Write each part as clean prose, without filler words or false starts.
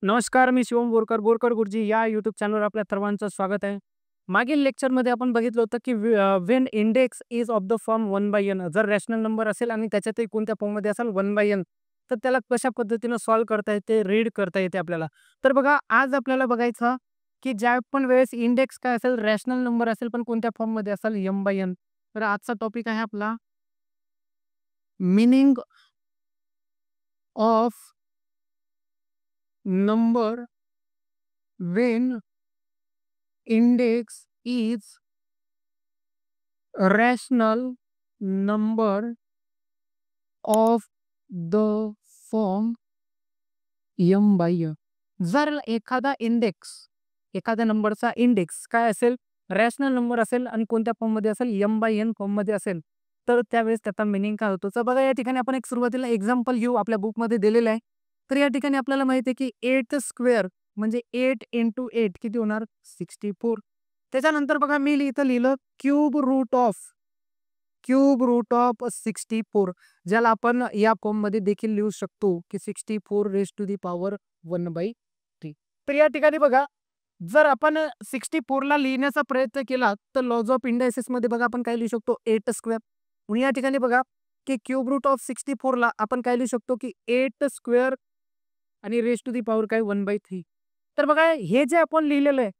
नमस्कार, मी शिवम बोरकर, बोरकर गुरुजी या यूट्यूब चॅनलवर आपल्या सर्वांचं स्वागत आहे. मागील लेक्चरमध्ये आपण बघितलं होतं, की when index is of the form 1/n जर रॅशनल नंबर असेल आणि त्याच्यातही कोणत्या फॉर्ममध्ये असेल 1/n तर त्याला कशा पद्धतीनं सॉल्व्ह करता येते, रीड करता येते आपल्याला. तर बघा आज आपल्याला बघायचं, की ज्या पण वेळेस इंडेक्स काय असेल, रॅशनल नंबर असेल पण कोणत्या फॉर्ममध्ये असेल m/n. तर आजचा टॉपिक आहे आपला meaning of number when index is rational number of the form m/n. जर एखाद्या नंबरचा इंडेक्स काय असेल, रॅशनल नंबर असेल आणि कोणत्या फॉर्ममध्ये असेल, m/n फॉर्ममध्ये असेल, तर त्यावेळेस त्याचा मिनिंग काय होतो. तर बघा या ठिकाणी आपण एक सुरुवातीला एक्झाम्पल घेऊ, आपल्या बुकमध्ये दिलेलं आहे. तर या ठिकाणी आपल्याला माहिती आहे की 8 स्क्वेअर म्हणजे 8 इंटू 8 किती होणार 64. त्याच्यानंतर बघा मी इथं लिहिलं क्यूब रूट ऑफ 64, ज्याला आपण या फॉर्ममध्ये देखील लिहू शकतो की 64 रेज टू दी पॉवर 1/3. तर या ठिकाणी बघा जर आपण 64 ला लिहिण्याचा प्रयत्न केला तर लॉज ऑफ इंडायसिस मध्ये बघा आपण काय लिहू शकतो 8 स्क्वेअर. म्हणून या ठिकाणी बघा की क्यूब रूट ऑफ 64 ला आपण काय लिहू शकतो की 8 स्क्वेअर आणि रेज टू दी पॉवर काय 1/3. तर बघा हे जे आपण लिहिलेलं आहे,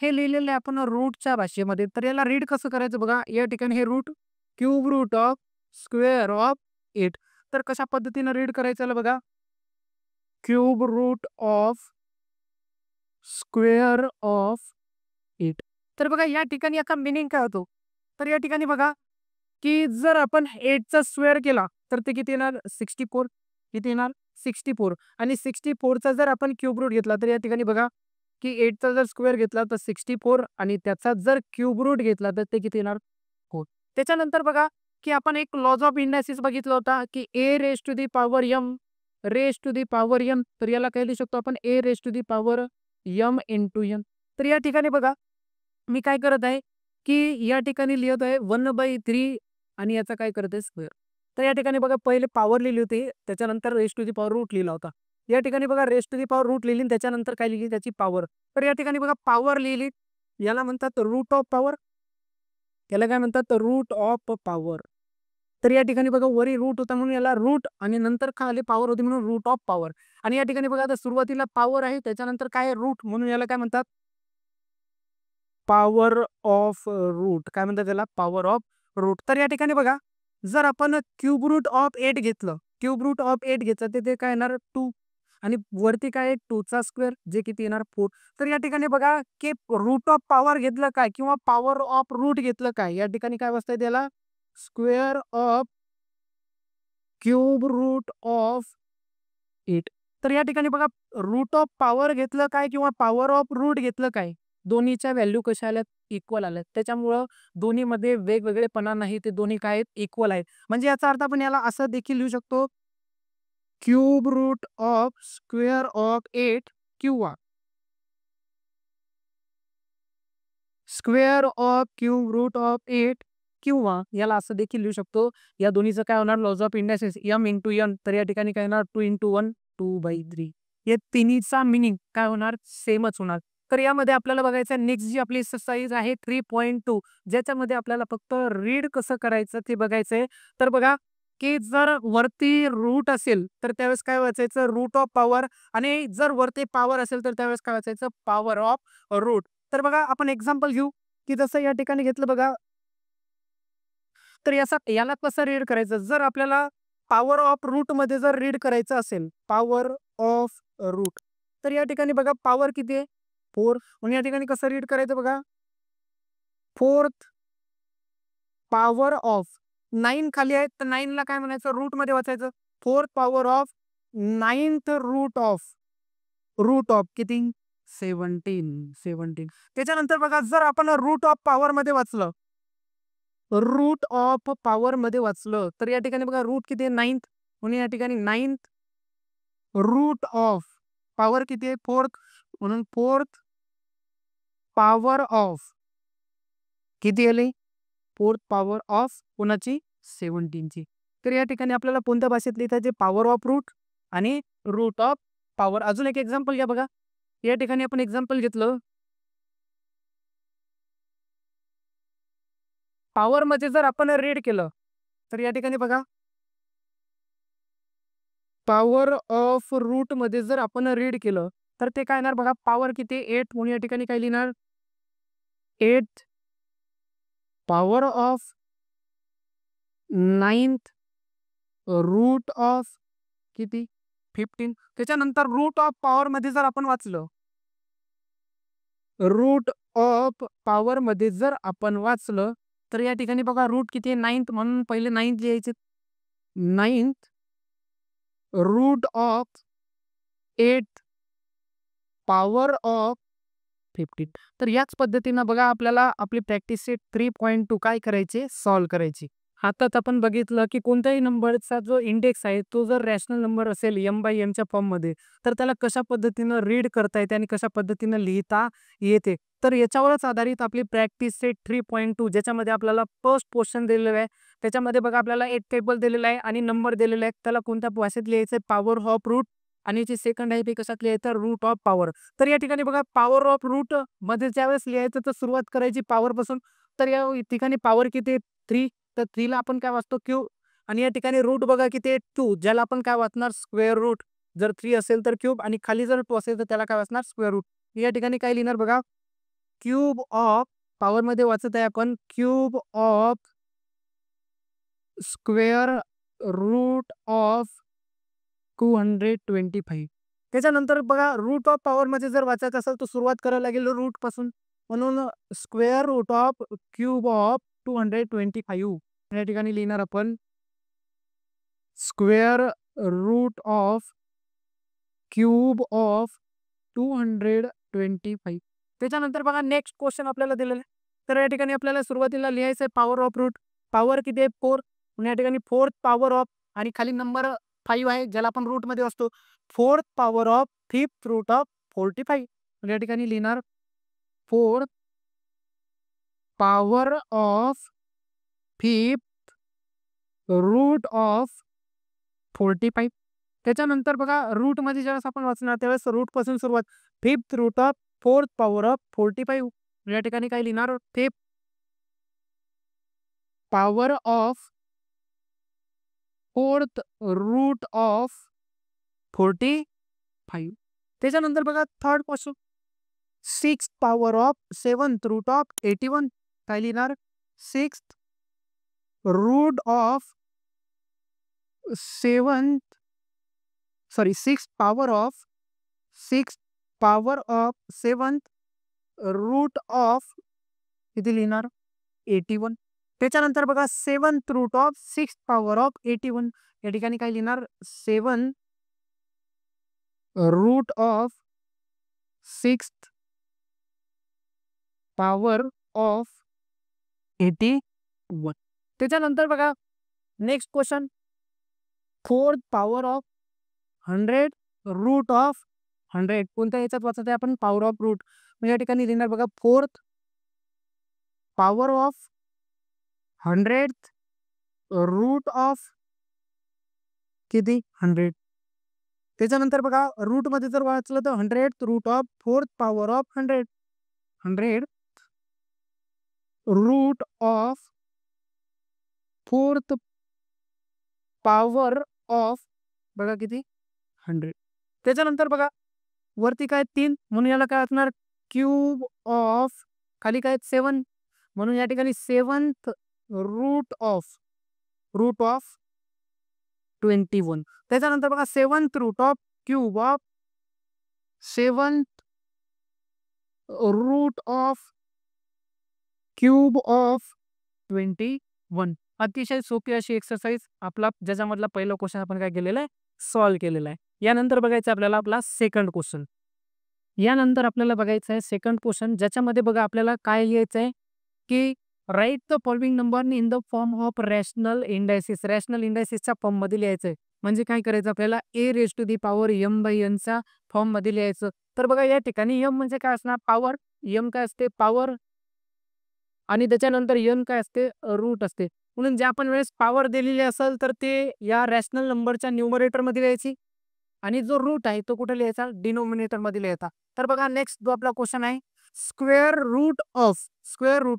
हे लिहिलेलं आहे आपण रूटच्या भाषेमध्ये. तर याला रीड कसं करायचं बघा, या ठिकाणी हे root cube root of square of 8. तर कशा पद्धतीनं रीड करायचं याला बघा, cube root of square of 8. तर बघा या ठिकाणी याचा मिनिंग काय होतो. तर या ठिकाणी बघा की जर आपण 8 चा स्क्वेअर केला तर ते किती येणार 64. किती येणार 64 आणि 64 चा जर आपण क्यूब रूट घेतला तर या ठिकाणी बघा की 8 चा जर स्क्वेअर घेतला तर 64 आणि त्याचा जर क्यूब रूट घेतला तर ते किती येणार 4. त्याच्यानंतर बघा की आपण एक लॉज ऑफ इंडायसिस बघितला होता की a raise to the power m raise to the power n. तर याला काय लिहू शकतो आपण a raise to the power m into n. तर या ठिकाणी बघा मी काय करत आहे की या ठिकाणी लिहित आहे 1/3 आणि याचा काय करत आहे स्क्वेअर. तर या ठिकाणी बघा पहिले पॉवर लिहिली होती, त्याच्यानंतर raise to the power root लिहिला होता. या ठिकाणी बघा raise to the power root लिहिली आणि त्याच्यानंतर काय लिहिली त्याची पॉवर. तर या ठिकाणी बघा पॉवर लिहिली, याला म्हणतात रूट ऑफ पॉवर. याला काय म्हणतात रूट ऑफ पॉवर. तर या ठिकाणी बघा वरी रूट होता म्हणून याला रूट आणि नंतर खाली पॉवर होती म्हणून रूट ऑफ पॉवर. आणि या ठिकाणी बघा आता सुरुवातीला पॉवर आहे त्याच्यानंतर काय रूट म्हणून याला काय म्हणतात पॉवर ऑफ रूट. काय म्हणतात त्याला पॉवर ऑफ रूट. तर या ठिकाणी बघा जर आपण क्यूब रूट ऑफ 8 घेतलं, क्यूब रूट ऑफ 8 घेतलं तर ते काय येणार 2 आणि वरती काय 2 चा स्क्वेअर जे किती येणार 4. तर या ठिकाणी बघा की रूट ऑफ पॉवर घेतलं काय किंवा पॉवर ऑफ रूट घेतलं काय, या ठिकाणी काय वाजता त्याला square of cube root of 8. तर या ठिकाणी बघा रूट ऑफ पॉवर घेतलं काय किंवा पॉवर ऑफ रूट घेतलं काय, दोन्हीच्या व्हॅल्यू कशा आल्यात इक्वल आल्यात. त्याच्यामुळं दोन्हीमध्ये वेगवेगळेपणा नाही, ते दोन्ही काय आहेत इक्वल आहेत. म्हणजे याचा अर्थ आपण याला असं देखील लिहू शकतो cube root of square of 8 किंवा square of cube root of 8 किंवा याला असं देखील लिहू शकतो. या दोन्हीचं काय होणार laws of indices m into n. तर या ठिकाणी काय होणार 2 इंटू 1 2/3. या तिन्हीचा मिनिंग काय होणार सेमच होणार. तर यामध्ये आपल्याला बघायचं नेक्स्ट जी आपली एक्सरसाइज आहे 3.2, ज्याच्यामध्ये आपल्याला फक्त रीड कसं करायचं ते बघायचंय. तर बघा की जर वरती रूट असेल तर त्यावेळेस काय वाचायचं रूट ऑफ पॉवर आणि जर वरती पॉवर असेल तर त्यावेळेस काय वाचायचं पॉवर ऑफ रूट. तर बघा आपण एक्झाम्पल घेऊ की जसं या ठिकाणी घेतलं बघा, तर याला कसं रीड करायचं जर आपल्याला पॉवर ऑफ रूट मध्ये जर रीड करायचं असेल पॉवर ऑफ रूट, तर या ठिकाणी बघा पॉवर किती आहे 4. म्हणून या ठिकाणी कसं रीड करायचं बघा, फोर्थ पॉवर ऑफ 9 खाली आहे तर 9 ला काय म्हणायचं रूट मध्ये वाचायचं fourth power of 9th root of किती 17. त्याच्यानंतर बघा जर आपण रूट ऑफ पॉवर मध्ये वाचलं, रूट ऑफ पॉवर मध्ये वाचलं तर या ठिकाणी बघा रूट किती आहे 9th. म्हणून या ठिकाणी 9th रूट ऑफ पॉवर किती आहे 4th. म्हणून फोर्थ पॉवर ऑफ किती आली फोर्थ पॉवर ऑफ कोणाची 17 ची. तर या ठिकाणी आपल्याला कोणत्या भाषेत लिहायचे पॉवर ऑफ रूट आणि रूट ऑफ पॉवर. अजून एक एक्झाम्पल घ्या बघा. या ठिकाणी आपण एक्झाम्पल घेतलं. पॉवरमध्ये जर आपण रीड केलं तर या ठिकाणी बघा, पॉवर ऑफ रूटमध्ये जर आपण रीड केलं तर ते काय येणार बघा, पॉवर किती 8 म्हणून या ठिकाणी काय लिहिणार, 8 power of 9th root of किती 15. त्याच्यानंतर रूट ऑफ पॉवरमध्ये जर आपण वाचलं, रूट ऑफ पॉवरमध्ये जर आपण वाचलं तर या ठिकाणी बघा रूट किती आहे 9th, म्हणून पहिले 9th लिहायचे. 9th root of 8 power of 15. तर याच पद्धतीनं बघा आपल्याला आपली प्रॅक्टिस 3.2 काय करायचे, सॉल्व्ह करायची. आताच आपण बघितलं की कोणत्याही नंबरचा जो इंडेक्स आहे तो जर रॅशनल नंबर असेल m बाय mच्या फॉर्ममध्ये, तर त्याला कशा पद्धतीनं रीड करता येते आणि कशा पद्धतीनं लिहिता येते. तर याच्यावरच आधारित आपली प्रॅक्टिस सेट 3.2, ज्याच्यामध्ये आपल्याला फर्स्ट पोर्शन दिलेलं आहे. त्याच्यामध्ये बघा आपल्याला एक टेबल दिलेला आहे आणि नंबर दिलेला आहे. त्याला कोणत्या भाषेत लिहायचं आहे, पॉवर ऑफ रूट, आणि जे सेकंड आहे ते कशात लिहायचं, रूट ऑफ पॉवर. तर या ठिकाणी बघा पॉवर ऑफ रूट मध्ये ज्यावेळेस लिहायचं तर सुरुवात करायची पॉवर पासून. तर या ठिकाणी पॉवर किती आहे 3, तर 3 ला आपण काय वाचतो क्यूब, आणि या ठिकाणी रूट बघा किती आहे 2, ज्याला आपण काय वाचणार स्क्वेअर रूट. जर 3 असेल तर क्यूब, आणि खाली जर 2 असेल तर त्याला काय वाचणार स्क्वेअर रूट. या ठिकाणी काय लिहिणार बघा, क्यूब ऑफ पॉवर मध्ये वाचत आहे आपण cube of square root of 225. त्याच्यानंतर बघा रूट ऑफ पॉवर मध्ये जर वाचायचं असेल तर सुरुवात करायला लागेल रूट पासून, म्हणून square root of cube of 225. या ठिकाणी लिहिणार आपण square root of cube of 225. त्याच्यानंतर बघा नेक्स्ट क्वेश्चन आपल्याला दिलेला आहे. तर या ठिकाणी आपल्याला सुरुवातीला लिहायचं आहे पॉवर ऑफ रूट. पॉवर किती आहे 4, या ठिकाणी 4th पॉवर ऑफ, आणि खाली नंबर 5 आहे ज्याला आपण रूट मध्ये असतो, 4th power of 5th route of 45. या ठिकाणी लिहिणार 4th power of 5th route of 45. त्याच्यानंतर बघा रूट मध्ये ज्यावेळेस आपण वाचणार त्यावेळेस रूट पासून सुरुवात, 5th route of 4th power of 45. या ठिकाणी काय लिहिणार 5th power of 4th route of 45. त्याच्यानंतर बघा थर्ड पासून 6th power of 7th root of 81. काय लिहिणार 6th root of 6th power of 7th root of किती लिहिणार 81. त्याच्यानंतर बघा 7th root of 6th power of 81. या ठिकाणी काय लिहिणार 7 route of 6th power of 81. त्याच्यानंतर बघा next question 4th power of 100 root of 100. कोणत्या याच्यात वाचत आहे आपण पॉवर ऑफ रूट, म्हणजे या ठिकाणी लिहिणार बघा 4th power of 100th root of किती 100. त्याच्यानंतर बघा रूट मध्ये जर वाचलं तर 100th root of 4th power of 100, 100 root of 4th power of बघा किती 100. त्याच्यानंतर बघा वरती काय 3, म्हणून याला काय असणार क्यूब ऑफ, खाली काय 7, म्हणून या ठिकाणी 7th रूट ऑफ 21. त्याच्यानंतर बघा 7th root of cube of 7th root of cube of 21. अतिशय सोपी अशी एक्सरसाइज आपला, ज्याच्यामधला पहिला क्वेश्चन आपण काय केलेला आहे सॉल्व्ह केलेला आहे. यानंतर बघायचं आपल्याला आपला सेकंड क्वेश्चन. यानंतर आपल्याला बघायचं आहे सेकंड क्वेश्चन, ज्याच्यामध्ये बघा आपल्याला काय लिहायचं आहे की write the following number in the form of rational indices. Rational इंडायसिसच्या फॉर्म मध्ये लिहायचं आहे, म्हणजे काय करायचं आपल्याला a raised to the power m by n च्या फॉर्म मध्ये लिहायचं. तर बघा या ठिकाणी m म्हणजे काय असणार पॉवर, m काय असते पॉवर, आणि त्याच्यानंतर n काय असते रूट असते. म्हणून ज्या आपण वेळेस पॉवर दिलेली असेल तर ते या रॅशनल नंबरच्या न्यूमरेटर मध्ये लिहायची, आणि जो रूट आहे तो कुठे लिहायचा, डिनोमिनेटर मध्ये लिहायचा. तर बघा नेक्स्ट जो आपला क्वेश्चन आहे, square root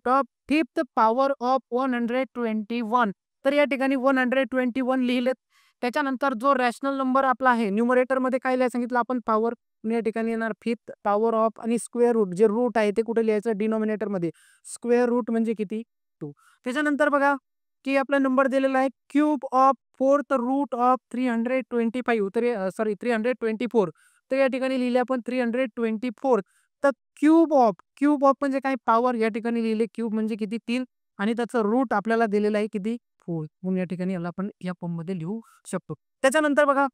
of fifth power of 121. तर या ठिकाणी 121 लिहिलेत. त्याच्यानंतर जो रॅशनल नंबर आपला आहे न्यूमरेटर मध्ये काय लिहायला सांगितलं आपण, पॉवर. या ठिकाणी येणार फिफ्थ पॉवर ऑफ आणि स्क्वेअर रूट, जे रूट आहे ते कुठे लिहायचं, डिनोमिनेटर मध्ये. स्क्वेअर रूट म्हणजे किती, 2. त्याच्यानंतर बघा की आपला नंबर दिलेला आहे cube of fourth root of 325. तर सॉरी 324. तर या ठिकाणी लिहिले आपण 324. तर क्यूब ऑफ म्हणजे काय, पॉवर. या ठिकाणी लिहिले क्यूब म्हणजे किती, 3. आणि त्याचं रूट आपल्याला दिलेलं आहे किती, 4. म्हणून या ठिकाणी याला आपण या फॉर्म मध्ये लिहू शकतो. त्याच्यानंतर बघा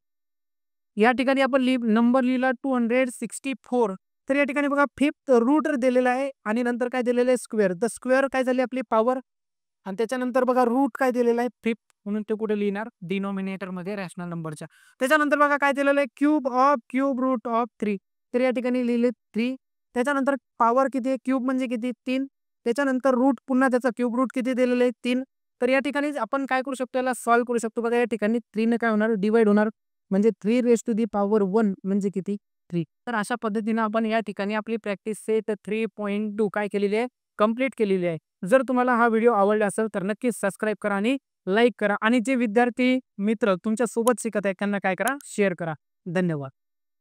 या ठिकाणी आपण नंबर लिहिला 264. तर या ठिकाणी बघा फिफ्थ रूट दिलेला आहे आणि नंतर काय दिलेलं आहे, स्क्वेअर. तर स्क्वेअर काय झाली आपली, पॉवर. आणि त्याच्यानंतर बघा रूट काय दिलेलं आहे, फिफ्थ. म्हणून ते कुठे लिहिणार, डिनोमिनेटर मध्ये रॅशनल नंबरच्या. त्याच्यानंतर बघा काय दिलेलं आहे, क्यूब रूट ऑफ 3. तर या ठिकाणी लिहिले 3. त्याच्यानंतर पॉवर किती आहे, क्यूब म्हणजे किती, 3. त्याच्यानंतर रूट पुन्हा त्याचा क्यूब रूट किती दिलेलं आहे, 3. तर या ठिकाणी आपण काय करू शकतो, याला सॉल्व्ह करू शकतो. बघा या ठिकाणी 3 ने काय होणार, डिवाइड होणार. म्हणजे 3 raised to the power 1 म्हणजे किती, 3. तर अशा पद्धतीने आपण या ठिकाणी आपली प्रॅक्टिस सेट 3.2 काय केलेली आहे, कंप्लीट केलेली आहे. जर तुम्हाला हा व्हिडिओ आवडला असेल तर नक्कीच सबस्क्राईब करा आणि लाईक करा. आणि जे विद्यार्थी मित्र तुमच्या सोबत शिकत आहेत त्यांना काय करा, शेअर करा. धन्यवाद.